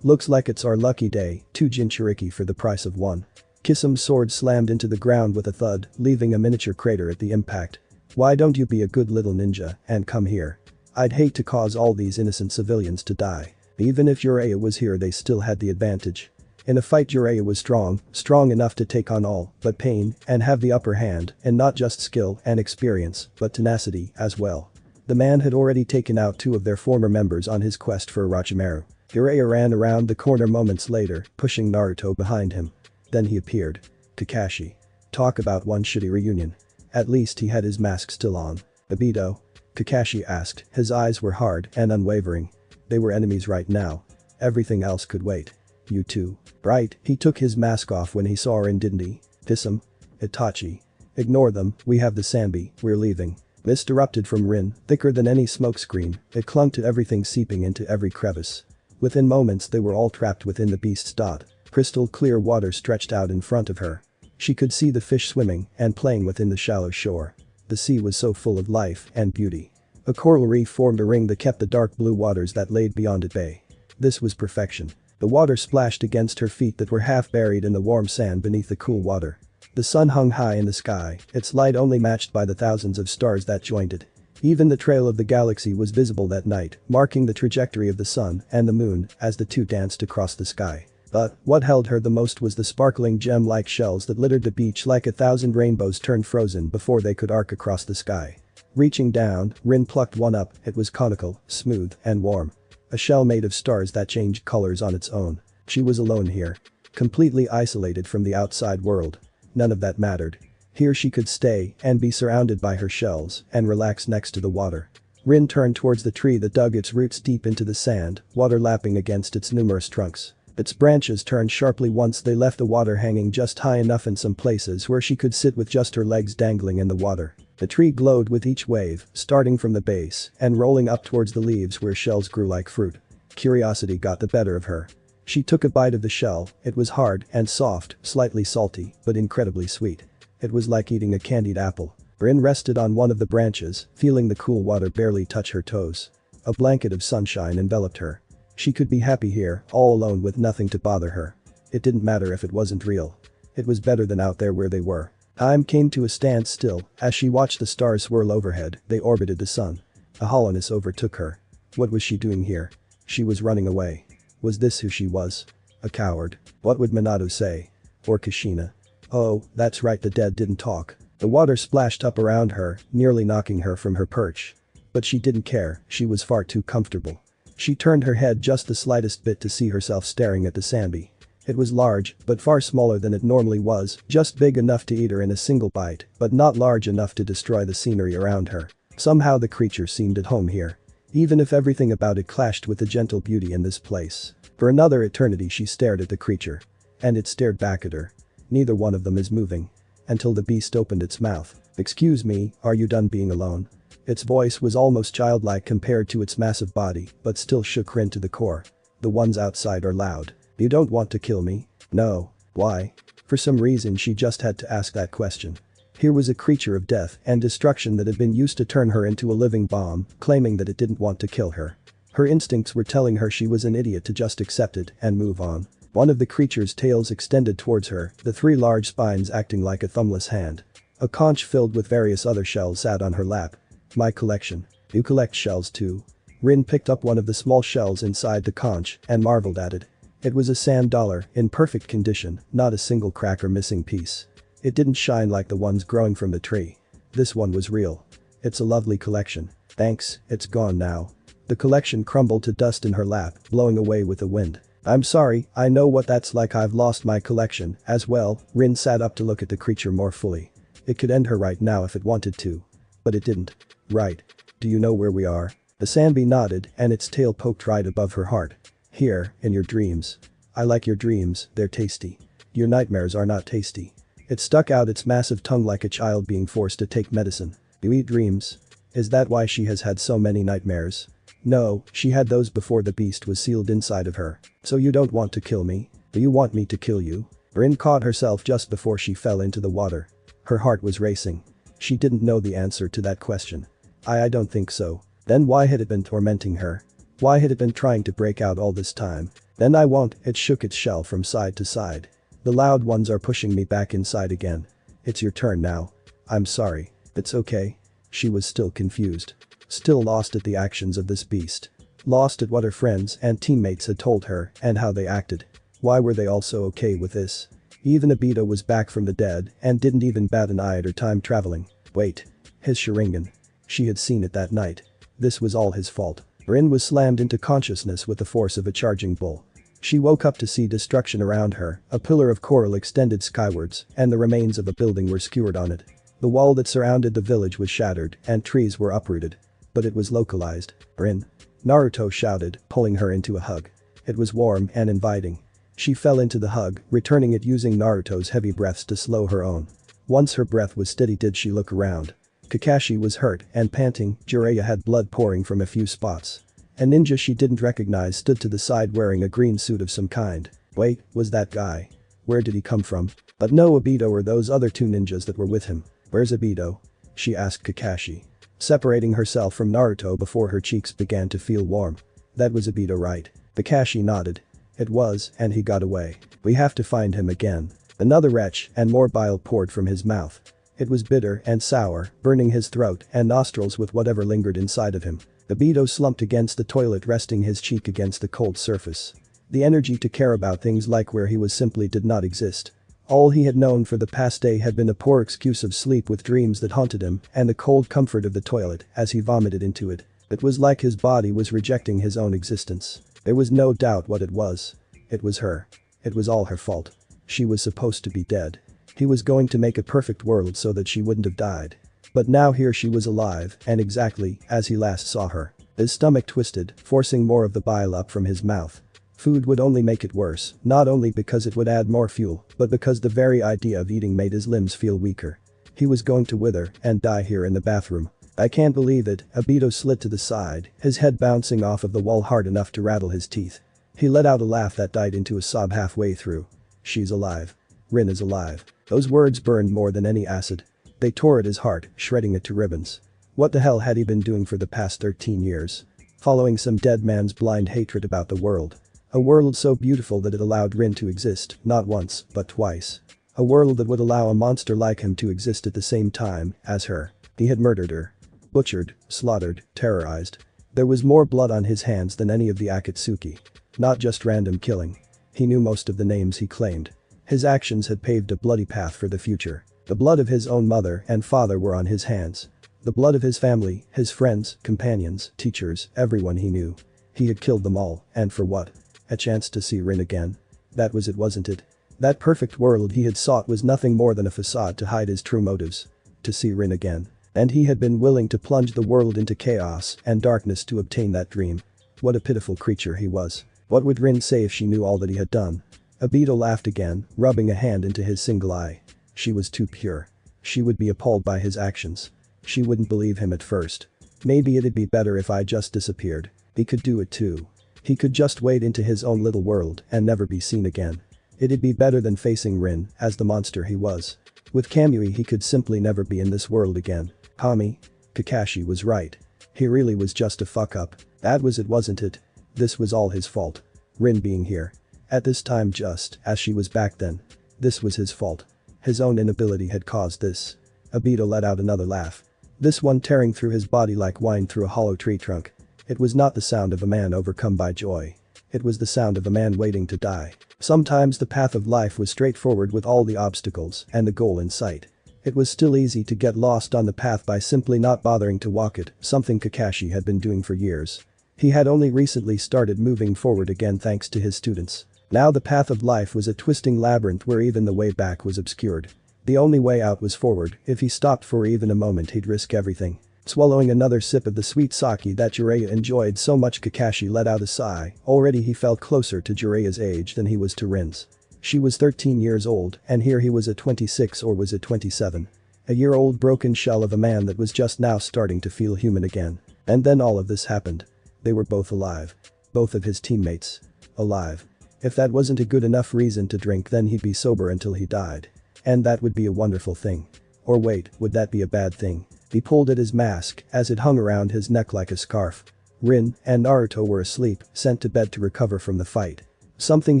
Looks like it's our lucky day, 2 Jinchuriki for the price of 1. Kisum's sword slammed into the ground with a thud, leaving a miniature crater at the impact. Why don't you be a good little ninja and come here? I'd hate to cause all these innocent civilians to die. Even if Jiraiya was here, they still had the advantage. In a fight, Jiraiya was strong enough to take on all but pain and have the upper hand, and not just skill and experience, but tenacity as well. The man had already taken out 2 of their former members on his quest for Orochimaru. Jiraiya ran around the corner moments later, pushing Naruto behind him. Then he appeared. Kakashi. Talk about one shitty reunion. At least he had his mask still on. Obito? Kakashi asked, his eyes were hard and unwavering. They were enemies right now. Everything else could wait. You too. Right, he took his mask off when he saw Rin, didn't he? Kiss him. Itachi. Ignore them, we have the Sanbi, we're leaving. Mist erupted from Rin, thicker than any smokescreen. It clung to everything, seeping into every crevice. Within moments they were all trapped within the beast's dot. Crystal clear water stretched out in front of her. She could see the fish swimming and playing within the shallow shore. The sea was so full of life and beauty. A coral reef formed a ring that kept the dark blue waters that laid beyond at bay. This was perfection. The water splashed against her feet that were half buried in the warm sand beneath the cool water. The sun hung high in the sky, its light only matched by the thousands of stars that joined it. Even the trail of the galaxy was visible that night, marking the trajectory of the sun and the moon as the two danced across the sky. But what held her the most was the sparkling gem-like shells that littered the beach like 1,000 rainbows turned frozen before they could arc across the sky. Reaching down, Rin plucked one up. It was conical, smooth, and warm. A shell made of stars that changed colors on its own. She was alone here. Completely isolated from the outside world. None of that mattered. Here she could stay and be surrounded by her shells and relax next to the water. Rin turned towards the tree that dug its roots deep into the sand, water lapping against its numerous trunks. Its branches turned sharply once they left the water, hanging just high enough in some places where she could sit with just her legs dangling in the water. The tree glowed with each wave, starting from the base and rolling up towards the leaves where shells grew like fruit. Curiosity got the better of her. She took a bite of the shell. It was hard and soft, slightly salty, but incredibly sweet. It was like eating a candied apple. Rin rested on one of the branches, feeling the cool water barely touch her toes. A blanket of sunshine enveloped her. She could be happy here, all alone with nothing to bother her. It didn't matter if it wasn't real. It was better than out there where they were. Time came to a standstill as she watched the stars swirl overhead. They orbited the sun. A hollowness overtook her. What was she doing here? She was running away. Was this who she was? A coward. What would Minato say? Or Kushina? Oh, that's right, the dead didn't talk. The water splashed up around her, nearly knocking her from her perch. But she didn't care, she was far too comfortable. She turned her head just the slightest bit to see herself staring at the Sambi. It was large, but far smaller than it normally was, just big enough to eat her in a single bite, but not large enough to destroy the scenery around her. Somehow the creature seemed at home here. Even if everything about it clashed with the gentle beauty in this place. For another eternity she stared at the creature. And it stared back at her. Neither one of them is moving. Until the beast opened its mouth. "Excuse me, are you done being alone?" Its voice was almost childlike compared to its massive body, but still shook Rin to the core. "The ones outside are loud. You don't want to kill me?" "No. Why?" For some reason she just had to ask that question. Here was a creature of death and destruction that had been used to turn her into a living bomb, claiming that it didn't want to kill her. Her instincts were telling her she was an idiot to just accept it and move on. One of the creature's tails extended towards her, the three large spines acting like a thumbless hand. A conch filled with various other shells sat on her lap. "My collection. You collect shells too?" Rin picked up one of the small shells inside the conch and marveled at it. It was a sand dollar, in perfect condition, not a single crack or missing piece. It didn't shine like the ones growing from the tree. This one was real. "It's a lovely collection. Thanks, it's gone now." The collection crumbled to dust in her lap, blowing away with the wind. "I'm sorry, I know what that's like. I've lost my collection as well." Rin sat up to look at the creature more fully. It could end her right now if it wanted to. But it didn't. "Right. Do you know where we are?" The Sambi nodded and its tail poked right above her heart. "Here, in your dreams." "I like your dreams, they're tasty. Your nightmares are not tasty." It stuck out its massive tongue like a child being forced to take medicine. "You eat dreams? Is that why she has had so many nightmares?" "No, she had those before the beast was sealed inside of her." "So you don't want to kill me? Do you want me to kill you?" Rin caught herself just before she fell into the water. Her heart was racing. She didn't know the answer to that question. I don't think so." Then why had it been tormenting her? Why had it been trying to break out all this time? "Then I won't." It shook its shell from side to side. "The loud ones are pushing me back inside again. It's your turn now." "I'm sorry." "It's okay." She was still confused. Still lost at the actions of this beast. Lost at what her friends and teammates had told her and how they acted. Why were they all so okay with this? Even Obito was back from the dead and didn't even bat an eye at her time traveling. Wait. His Sharingan. She had seen it that night. This was all his fault. Rin was slammed into consciousness with the force of a charging bull. She woke up to see destruction around her, a pillar of coral extended skywards, and the remains of a building were skewered on it. The wall that surrounded the village was shattered, and trees were uprooted. But it was localized. "Rin." Naruto shouted, pulling her into a hug. It was warm and inviting. She fell into the hug, returning it using Naruto's heavy breaths to slow her own. Once her breath was steady did she look around. Kakashi was hurt and panting, Jiraiya had blood pouring from a few spots. A ninja she didn't recognize stood to the side wearing a green suit of some kind. Wait, was that guy? Where did he come from? But no Obito or those other two ninjas that were with him. "Where's Obito?" she asked Kakashi. Separating herself from Naruto before her cheeks began to feel warm. "That was Obito, right?" Kakashi nodded. "It was, and he got away. We have to find him again." Another retch and more bile poured from his mouth. It was bitter and sour, burning his throat and nostrils with whatever lingered inside of him. Obito slumped against the toilet, resting his cheek against the cold surface. The energy to care about things like where he was simply did not exist. All he had known for the past day had been a poor excuse of sleep with dreams that haunted him and the cold comfort of the toilet as he vomited into it. It was like his body was rejecting his own existence. There was no doubt what it was. It was her. It was all her fault. She was supposed to be dead. He was going to make a perfect world so that she wouldn't have died. But now here she was alive and exactly as he last saw her. His stomach twisted, forcing more of the bile up from his mouth. Food would only make it worse, not only because it would add more fuel, but because the very idea of eating made his limbs feel weaker. He was going to wither and die here in the bathroom. "I can't believe it." Obito slid to the side, his head bouncing off of the wall hard enough to rattle his teeth. He let out a laugh that died into a sob halfway through. "She's alive. Rin is alive." Those words burned more than any acid. They tore at his heart, shredding it to ribbons. What the hell had he been doing for the past 13 years? Following some dead man's blind hatred about the world. A world so beautiful that it allowed Rin to exist, not once, but twice. A world that would allow a monster like him to exist at the same time as her. He had murdered her. Butchered, slaughtered, terrorized. There was more blood on his hands than any of the Akatsuki. Not just random killing. He knew most of the names he claimed. His actions had paved a bloody path for the future. The blood of his own mother and father were on his hands. The blood of his family, his friends, companions, teachers, everyone he knew. He had killed them all, and for what? A chance to see Rin again. That was it, wasn't it? That perfect world he had sought was nothing more than a facade to hide his true motives. To see Rin again. And he had been willing to plunge the world into chaos and darkness to obtain that dream. What a pitiful creature he was. What would Rin say if she knew all that he had done? Abito laughed again, rubbing a hand into his single eye. She was too pure. She would be appalled by his actions. She wouldn't believe him at first. Maybe it'd be better if I just disappeared. He could do it too. He could just wade into his own little world and never be seen again. It'd be better than facing Rin as the monster he was. With Kamui he could simply never be in this world again. Kakashi was right. He really was just a fuck up. That was it, wasn't it? This was all his fault. Rin being here. At this time, just as she was back then. This was his fault. His own inability had caused this. Abito let out another laugh. This one tearing through his body like wine through a hollow tree trunk. It was not the sound of a man overcome by joy. It was the sound of a man waiting to die. Sometimes the path of life was straightforward with all the obstacles and the goal in sight. It was still easy to get lost on the path by simply not bothering to walk it, something Kakashi had been doing for years. He had only recently started moving forward again thanks to his students. Now the path of life was a twisting labyrinth where even the way back was obscured. The only way out was forward. If he stopped for even a moment he'd risk everything. Swallowing another sip of the sweet sake that Jiraiya enjoyed so much, Kakashi let out a sigh. Already he felt closer to Jiraiya's age than he was to Rin's. She was 13 years old, and here he was at 26, or was it 27? A year-old broken shell of a man that was just now starting to feel human again. And then all of this happened. They were both alive. Both of his teammates. Alive. If that wasn't a good enough reason to drink, then he'd be sober until he died. And that would be a wonderful thing. Or wait, would that be a bad thing? He pulled at his mask as it hung around his neck like a scarf. Rin and Naruto were asleep, sent to bed to recover from the fight. Something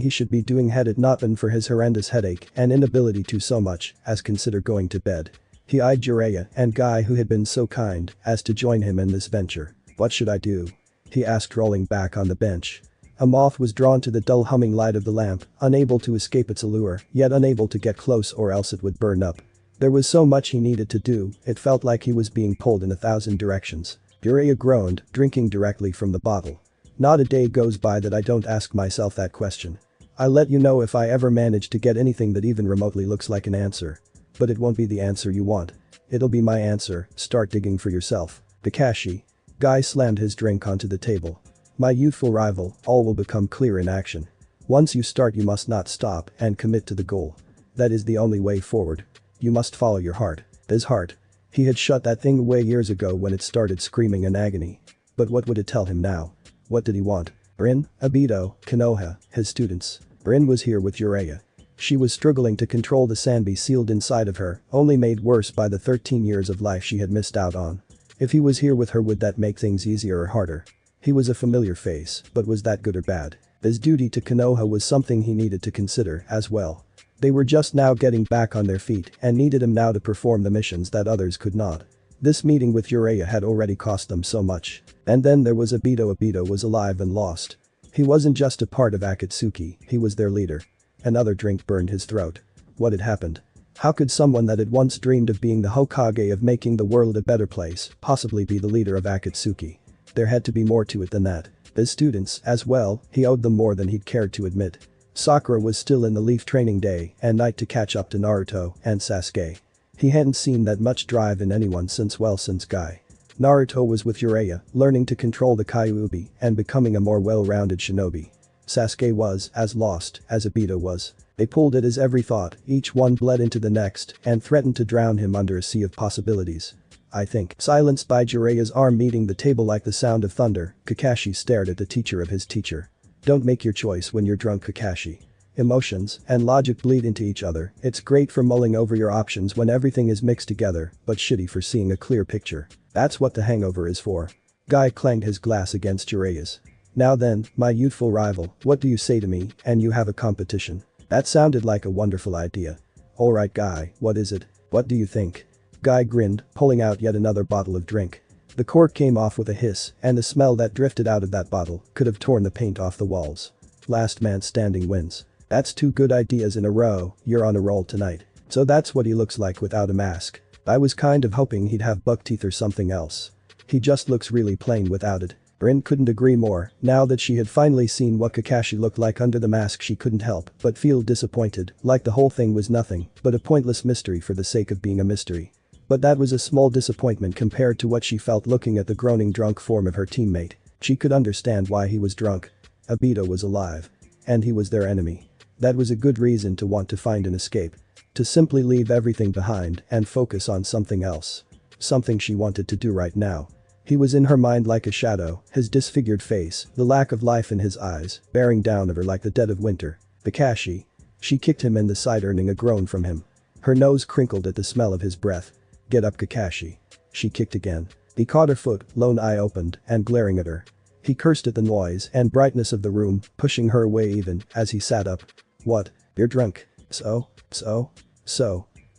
he should be doing had it not been for his horrendous headache and inability to so much as consider going to bed. He eyed Jiraiya and Guy, who had been so kind as to join him in this venture. What should I do? He asked, rolling back on the bench. A moth was drawn to the dull humming light of the lamp, unable to escape its allure, yet unable to get close or else it would burn up. There was so much he needed to do, it felt like he was being pulled in 1,000 directions. Jiraiya groaned, drinking directly from the bottle. Not a day goes by that I don't ask myself that question. I'll let you know if I ever manage to get anything that even remotely looks like an answer. But it won't be the answer you want. It'll be my answer. Start digging for yourself. Kakashi. Guy slammed his drink onto the table. My youthful rival, all will become clear in action. Once you start you must not stop and commit to the goal. That is the only way forward. You must follow your heart. His heart. He had shut that thing away years ago when it started screaming in agony. But what would it tell him now? What did he want? Rin, Abito, Konoha, his students. Rin was here with Jiraiya. She was struggling to control the Sanbi sealed inside of her, only made worse by the 13 years of life she had missed out on. If he was here with her, would that make things easier or harder? He was a familiar face, but was that good or bad? His duty to Konoha was something he needed to consider as well. They were just now getting back on their feet and needed him now to perform the missions that others could not. This meeting with Jiraiya had already cost them so much. And then there was Abito. Abito was alive and lost. He wasn't just a part of Akatsuki, he was their leader. Another drink burned his throat. What had happened? How could someone that had once dreamed of being the Hokage, of making the world a better place, possibly be the leader of Akatsuki? There had to be more to it than that. His students, as well, he owed them more than he'd cared to admit. Sakura was still in the Leaf training day and night to catch up to Naruto and Sasuke. He hadn't seen that much drive in anyone since Guy. Naruto was with Jiraiya, learning to control the Kyuubi and becoming a more well-rounded shinobi. Sasuke was as lost as Abito was. They pulled at his every thought, each one bled into the next and threatened to drown him under a sea of possibilities. I think. Silenced by Jiraiya's arm meeting the table like the sound of thunder, Kakashi stared at the teacher of his teacher. Don't make your choice when you're drunk, Kakashi. Emotions and logic bleed into each other. It's great for mulling over your options when everything is mixed together, but shitty for seeing a clear picture. That's what the hangover is for. Guy clanged his glass against Jiraiya's. Now then, my youthful rival, what do you say to me, and you have a competition? That sounded like a wonderful idea. Alright Guy, what is it? What do you think? Guy grinned, pulling out yet another bottle of drink. The cork came off with a hiss, and the smell that drifted out of that bottle could have torn the paint off the walls. Last man standing wins. That's 2 good ideas in a row, you're on a roll tonight. So that's what he looks like without a mask. I was kind of hoping he'd have buck teeth or something else. He just looks really plain without it. Rin couldn't agree more. Now that she had finally seen what Kakashi looked like under the mask, she couldn't help but feel disappointed, like the whole thing was nothing but a pointless mystery for the sake of being a mystery. But that was a small disappointment compared to what she felt looking at the groaning drunk form of her teammate. She could understand why he was drunk. Obito was alive. And he was their enemy. That was a good reason to want to find an escape. To simply leave everything behind and focus on something else. Something she wanted to do right now. He was in her mind like a shadow, his disfigured face, the lack of life in his eyes, bearing down of her like the dead of winter. Kakashi. She kicked him in the side, earning a groan from him. Her nose crinkled at the smell of his breath. Get up, Kakashi. She kicked again. He caught her foot, lone eye opened and glaring at her. He cursed at the noise and brightness of the room, pushing her away even as he sat up. What? You're drunk. So?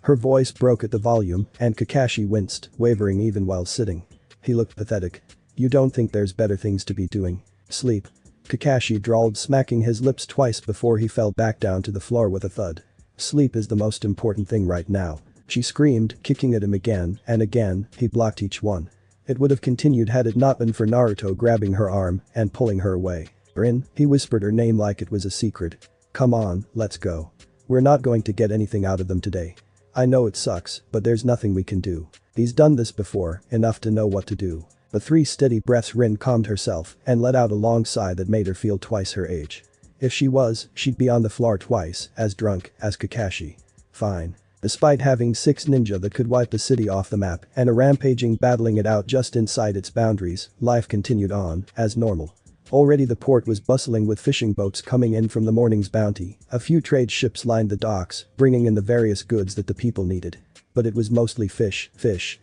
Her voice broke at the volume and Kakashi winced, wavering even while sitting. He looked pathetic. You don't think there's better things to be doing? Sleep. Kakashi drawled, smacking his lips twice before he fell back down to the floor with a thud. Sleep is the most important thing right now. She screamed, kicking at him again and again. He blocked each one. It would have continued had it not been for Naruto grabbing her arm and pulling her away. Rin, he whispered her name like it was a secret. Come on, let's go. We're not going to get anything out of them today. I know it sucks, but there's nothing we can do. He's done this before, enough to know what to do. The 3 steady breaths. Rin calmed herself and let out a long sigh that made her feel twice her age. If she was, she'd be on the floor twice as drunk as Kakashi. Fine. Despite having 6 ninja that could wipe the city off the map and a rampaging battling it out just inside its boundaries, life continued on as normal. Already the port was bustling with fishing boats coming in from the morning's bounty. A few trade ships lined the docks, bringing in the various goods that the people needed. But it was mostly fish,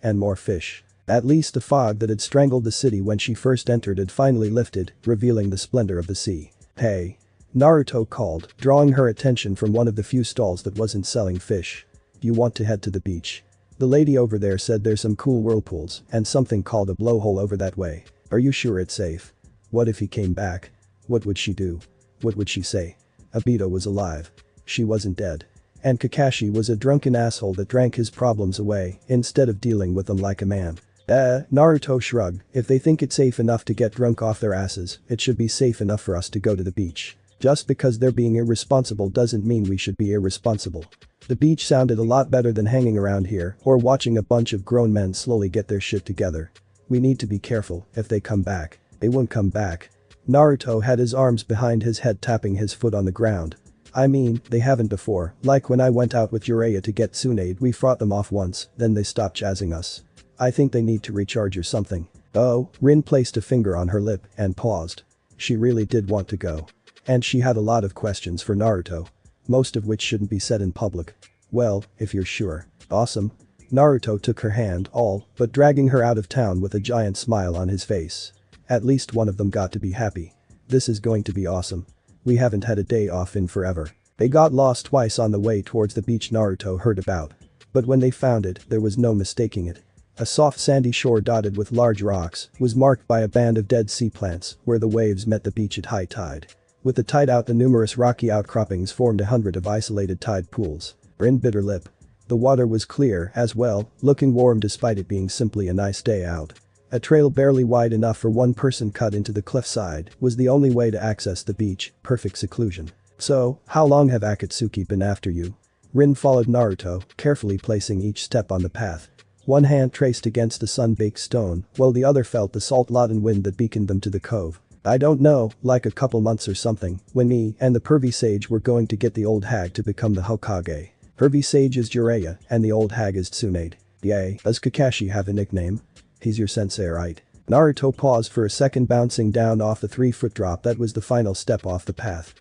and more fish. At least the fog that had strangled the city when she first entered had finally lifted, revealing the splendor of the sea. Hey. Naruto called, drawing her attention from one of the few stalls that wasn't selling fish. You want to head to the beach? The lady over there said there's some cool whirlpools and something called a blowhole over that way. Are you sure it's safe? What if he came back? What would she do? What would she say? Obito was alive. She wasn't dead. And Kakashi was a drunken asshole that drank his problems away instead of dealing with them like a man. Naruto shrugged. If they think it's safe enough to get drunk off their asses, it should be safe enough for us to go to the beach. Just because they're being irresponsible doesn't mean we should be irresponsible. The beach sounded a lot better than hanging around here or watching a bunch of grown men slowly get their shit together. We need to be careful. If they come back. They won't come back. Naruto had his arms behind his head, tapping his foot on the ground. I mean, they haven't before. Like when I went out with Jiraiya to get Tsunade, we fought them off once, then they stopped jazzing us. I think they need to recharge or something. Oh, Rin placed a finger on her lip and paused. She really did want to go. And she had a lot of questions for Naruto. Most of which shouldn't be said in public. Well, if you're sure. Awesome. Naruto took her hand, all but dragging her out of town with a giant smile on his face. At least one of them got to be happy. This is going to be awesome. We haven't had a day off in forever. They got lost twice on the way towards the beach Naruto heard about. But when they found it, there was no mistaking it. A soft sandy shore dotted with large rocks was marked by a band of dead sea plants where the waves met the beach at high tide. With the tide out, the numerous rocky outcroppings formed 100 of isolated tide pools. Rin bit her lip. The water was clear as well, looking warm despite it being simply a nice day out. A trail barely wide enough for one person cut into the cliffside was the only way to access the beach, perfect seclusion. So, how long have Akatsuki been after you? Rin followed Naruto, carefully placing each step on the path. One hand traced against the sun-baked stone, while the other felt the salt Latin wind that beaconed them to the cove. I don't know, like a couple months or something, when me and the pervy sage were going to get the old hag to become the Hokage. Pervy sage is Jiraiya, and the old hag is Tsunade. Yay, does Kakashi have a nickname? He's your sensei, right? Naruto paused for a second, bouncing down off the 3-foot drop that was the final step off the path.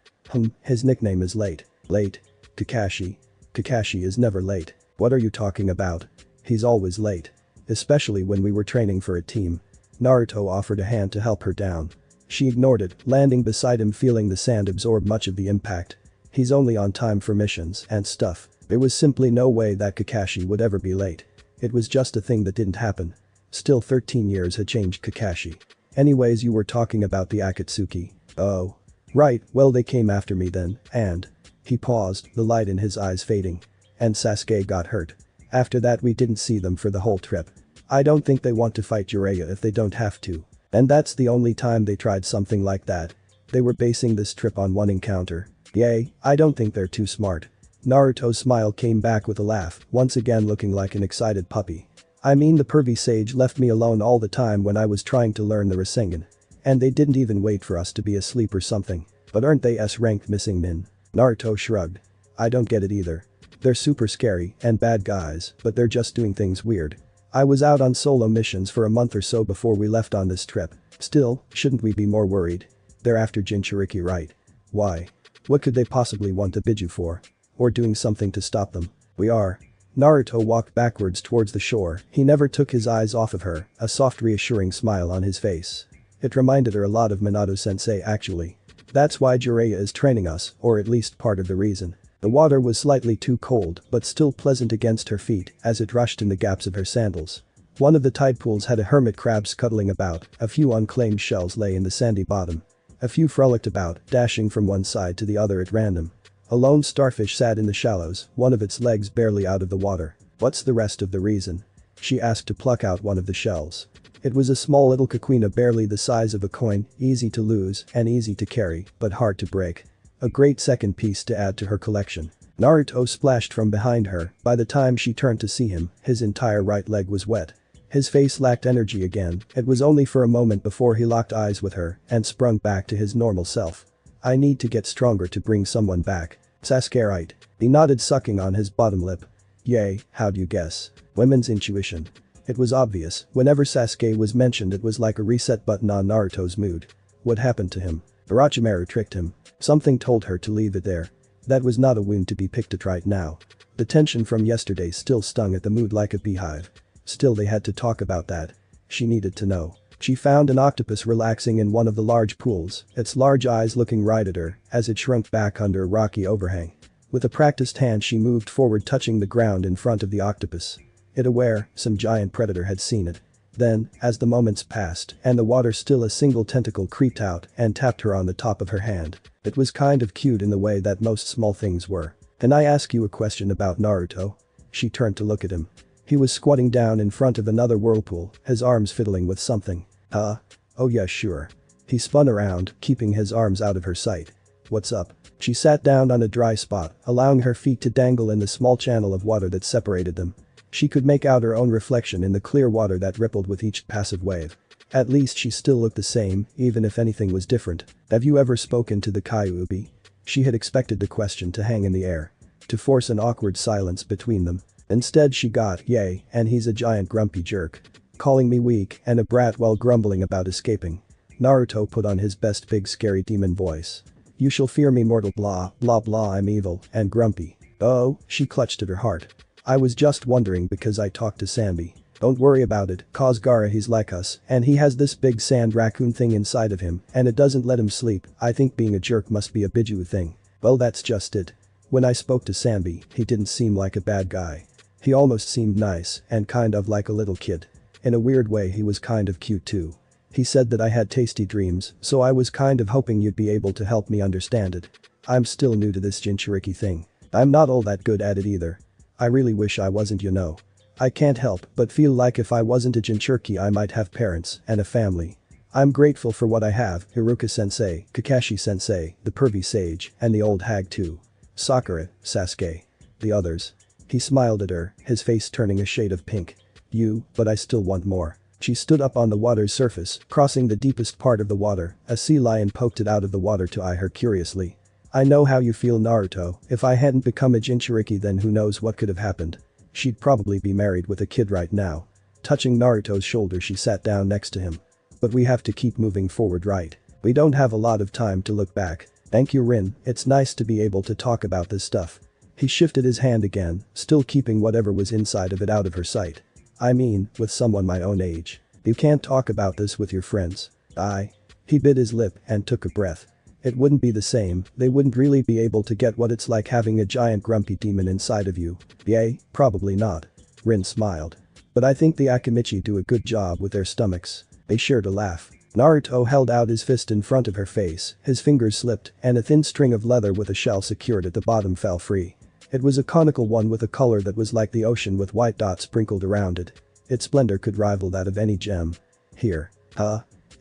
His nickname is Late. Late? Kakashi. Kakashi is never late. What are you talking about? He's always late. Especially when we were training for a team. Naruto offered a hand to help her down. She ignored it, landing beside him, feeling the sand absorb much of the impact. He's only on time for missions and stuff. There was simply no way that Kakashi would ever be late. It was just a thing that didn't happen. Still, 13 years had changed Kakashi. Anyways, you were talking about the Akatsuki. Oh. Right, well they came after me then, and. He paused, the light in his eyes fading. And Sasuke got hurt. After that we didn't see them for the whole trip. I don't think they want to fight Jiraiya if they don't have to. And that's the only time they tried something like that. They were basing this trip on one encounter. Yay, I don't think they're too smart. Naruto's smile came back with a laugh, once again looking like an excited puppy. I mean the pervy sage left me alone all the time when I was trying to learn the Rasengan. And they didn't even wait for us to be asleep or something. But aren't they S-ranked missing men? Naruto shrugged. I don't get it either. They're super scary and bad guys, but they're just doing things weird. I was out on solo missions for a month or so before we left on this trip. Still, shouldn't we be more worried? They're after Jinchuriki, right? Why? What could they possibly want to bid you for? Or doing something to stop them? We are. Naruto walked backwards towards the shore. He never took his eyes off of her, a soft reassuring smile on his face. It reminded her a lot of Minato-sensei actually. That's why Jiraiya is training us, or at least part of the reason. The water was slightly too cold but still pleasant against her feet as it rushed in the gaps of her sandals. One of the tide pools had a hermit crab scuttling about, a few unclaimed shells lay in the sandy bottom. A few frolicked about, dashing from one side to the other at random. A lone starfish sat in the shallows, one of its legs barely out of the water. What's the rest of the reason? She asked to pluck out one of the shells. It was a small little coquina barely the size of a coin, easy to lose and easy to carry, but hard to break. A great second piece to add to her collection. Naruto splashed from behind her. By the time she turned to see him, his entire right leg was wet. His face lacked energy again. It was only for a moment before he locked eyes with her and sprung back to his normal self. I need to get stronger to bring someone back. Sasuke right. He nodded, sucking on his bottom lip. Yay, how'd you guess? Women's intuition. It was obvious. Whenever Sasuke was mentioned it was like a reset button on Naruto's mood. What happened to him? Orochimaru tricked him. Something told her to leave it there. That was not a wound to be picked at right now. The tension from yesterday still stung at the mood like a beehive. Still they had to talk about that. She needed to know. She found an octopus relaxing in one of the large pools, its large eyes looking right at her as it shrunk back under a rocky overhang. With a practiced hand she moved forward, touching the ground in front of the octopus. It aware, some giant predator had seen it. Then, as the moments passed and the water still, a single tentacle creeped out and tapped her on the top of her hand. It was kind of cute in the way that most small things were. Can I ask you a question about Naruto? She turned to look at him. He was squatting down in front of another whirlpool, his arms fiddling with something. Oh yeah, sure. He spun around, keeping his arms out of her sight. What's up? She sat down on a dry spot, allowing her feet to dangle in the small channel of water that separated them. She could make out her own reflection in the clear water that rippled with each passive wave. At least she still looked the same, even if anything was different. Have you ever spoken to the Kyuubi? She had expected the question to hang in the air. To force an awkward silence between them. Instead she got, yay, and he's a giant grumpy jerk. Calling me weak and a brat while grumbling about escaping. Naruto put on his best big scary demon voice. You shall fear me, mortal, blah blah blah, I'm evil and grumpy. Oh, she clutched at her heart. I was just wondering because I talked to Sambi. Don't worry about it, cause Gaara, he's like us and he has this big sand raccoon thing inside of him and it doesn't let him sleep. I think being a jerk must be a Biju thing. Well, that's just it. When I spoke to Sambi, he didn't seem like a bad guy. He almost seemed nice and kind of like a little kid. In a weird way he was kind of cute too. He said that I had tasty dreams, so I was kind of hoping you'd be able to help me understand it. I'm still new to this Jinchuriki thing. I'm not all that good at it either. I really wish I wasn't, you know. I can't help but feel like if I wasn't a Jinchuriki I might have parents and a family. I'm grateful for what I have, Iruka-sensei, Kakashi-sensei, the pervy sage, and the old hag too. Sakura, Sasuke. The others. He smiled at her, his face turning a shade of pink. But I still want more. She stood up on the water's surface, crossing the deepest part of the water. A sea lion poked it out of the water to eye her curiously. I know how you feel, Naruto. If I hadn't become a Jinchuriki then who knows what could have happened. She'd probably be married with a kid right now. Touching Naruto's shoulder she sat down next to him. But we have to keep moving forward, right? We don't have a lot of time to look back. Thank you, Rin, it's nice to be able to talk about this stuff. He shifted his hand again, still keeping whatever was inside of it out of her sight. I mean, with someone my own age. You can't talk about this with your friends. He bit his lip and took a breath. It wouldn't be the same, they wouldn't really be able to get what it's like having a giant grumpy demon inside of you. Yay, probably not. Rin smiled. But I think the Akimichi do a good job with their stomachs. They shared a laugh. Naruto held out his fist in front of her face, his fingers slipped and a thin string of leather with a shell secured at the bottom fell free. It was a conical one with a color that was like the ocean with white dots sprinkled around it. Its splendor could rival that of any gem. Here.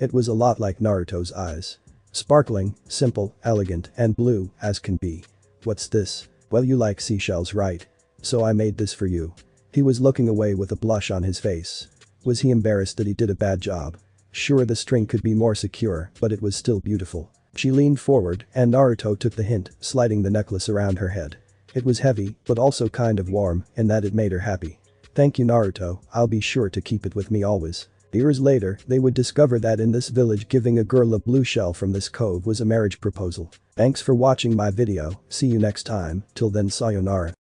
It was a lot like Naruto's eyes. Sparkling, simple, elegant, and blue as can be. What's this? Well, you like seashells, right? So I made this for you. He was looking away with a blush on his face. Was he embarrassed that he did a bad job? Sure, the string could be more secure, but it was still beautiful. She leaned forward and Naruto took the hint, sliding the necklace around her head. It was heavy, but also kind of warm, in that it made her happy. Thank you, Naruto, I'll be sure to keep it with me always. Years later, they would discover that in this village giving a girl a blue shell from this cove was a marriage proposal. Thanks for watching my video, see you next time, till then sayonara.